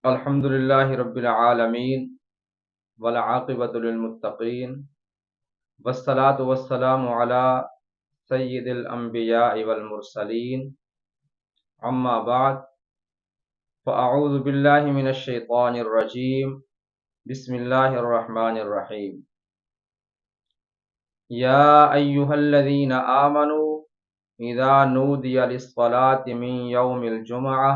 الحمد للہ رب العالمین والعاقبۃ للمتقین والصلاة والسلام علی سید الانبیاء والمرسلین اما بعد فاعوذ باللہ من الشیطان الرجیم بسم اللہ الرحمن الرحیم یا ایہا الذین آمنوا اذا نودی للصلاة من یوم الجمعہ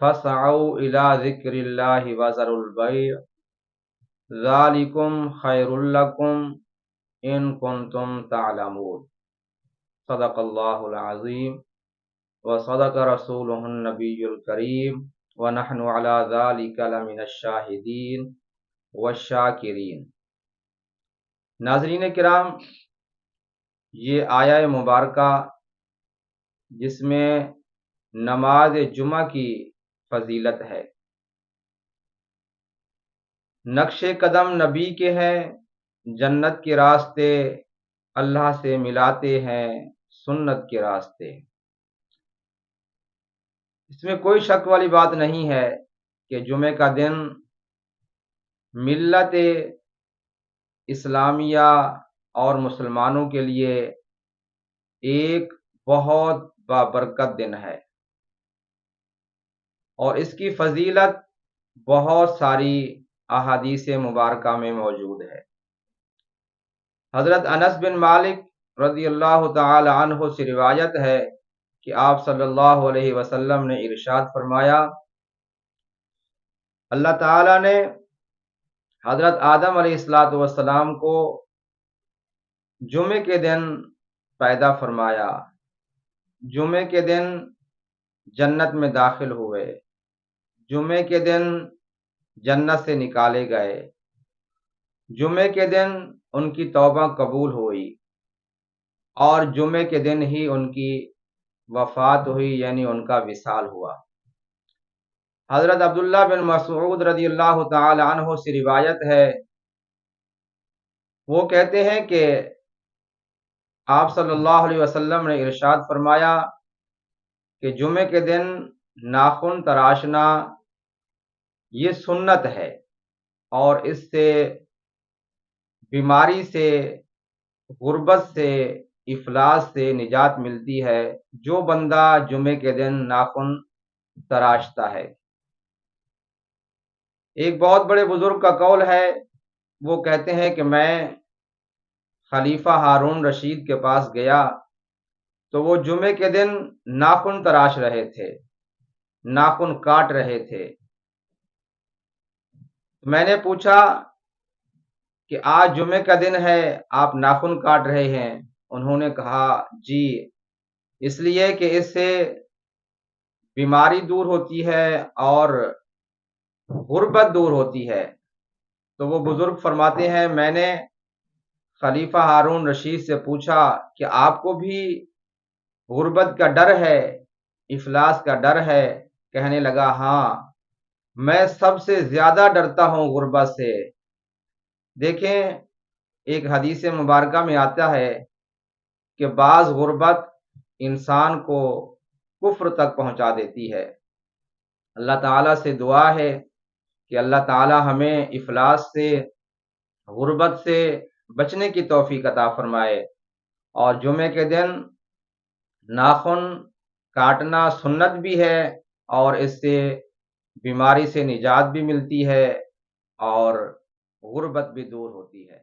فاسعوا الی ذکر اللہ وذروا البیع ذالکم خیر لکم ان کنتم تعلمون صدق اللہ العظیم وصدق رسولہ النبی الکریم ونحن علی ذالک لمن الشاہدین والشاکرین۔ ناظرین کرام، یہ آیہ مبارکہ جس میں نماز جمعہ کی فضیلت ہے، نقش قدم نبی کے ہیں، جنت کے راستے اللہ سے ملاتے ہیں سنت کے راستے۔ اس میں کوئی شک والی بات نہیں ہے کہ جمعہ کا دن ملت اسلامیہ اور مسلمانوں کے لیے ایک بہت بابرکت دن ہے، اور اس کی فضیلت بہت ساری احادیث مبارکہ میں موجود ہے۔ حضرت انس بن مالک رضی اللہ تعالی عنہ سے روایت ہے کہ آپ صلی اللہ علیہ وسلم نے ارشاد فرمایا، اللہ تعالی نے حضرت آدم علیہ السلام کو جمعے کے دن پیدا فرمایا، جمعے کے دن جنت میں داخل ہوئے، جمعے کے دن جنت سے نکالے گئے، جمعے کے دن ان کی توبہ قبول ہوئی، اور جمعے کے دن ہی ان کی وفات ہوئی، یعنی ان کا وصال ہوا۔ حضرت عبداللہ بن مسعود رضی اللہ تعالی عنہ سے روایت ہے، وہ کہتے ہیں کہ آپ صلی اللہ علیہ وسلم نے ارشاد فرمایا کہ جمعے کے دن ناخن تراشنا یہ سنت ہے، اور اس سے بیماری سے، غربت سے، افلاس سے نجات ملتی ہے جو بندہ جمعے کے دن ناخن تراشتا ہے۔ ایک بہت بڑے بزرگ کا قول ہے، وہ کہتے ہیں کہ میں خلیفہ ہارون رشید کے پاس گیا تو وہ جمعے کے دن ناخن تراش رہے تھے، ناخن کاٹ رہے تھے۔ میں نے پوچھا کہ آج جمعے کا دن ہے، آپ ناخن کاٹ رہے ہیں؟ انہوں نے کہا جی، اس لیے کہ اس سے بیماری دور ہوتی ہے اور غربت دور ہوتی ہے۔ تو وہ بزرگ فرماتے ہیں، میں نے خلیفہ ہارون رشید سے پوچھا کہ آپ کو بھی غربت کا ڈر ہے، افلاس کا ڈر ہے؟ کہنے لگا ہاں، میں سب سے زیادہ ڈرتا ہوں غربت سے۔ دیکھیں، ایک حدیث مبارکہ میں آتا ہے کہ بعض غربت انسان کو کفر تک پہنچا دیتی ہے۔ اللہ تعالیٰ سے دعا ہے کہ اللہ تعالیٰ ہمیں افلاس سے، غربت سے بچنے کی توفیق عطا فرمائے۔ اور جمعے کے دن ناخن کاٹنا سنت بھی ہے، اور اس سے بیماری سے نجات بھی ملتی ہے اور غربت بھی دور ہوتی ہے۔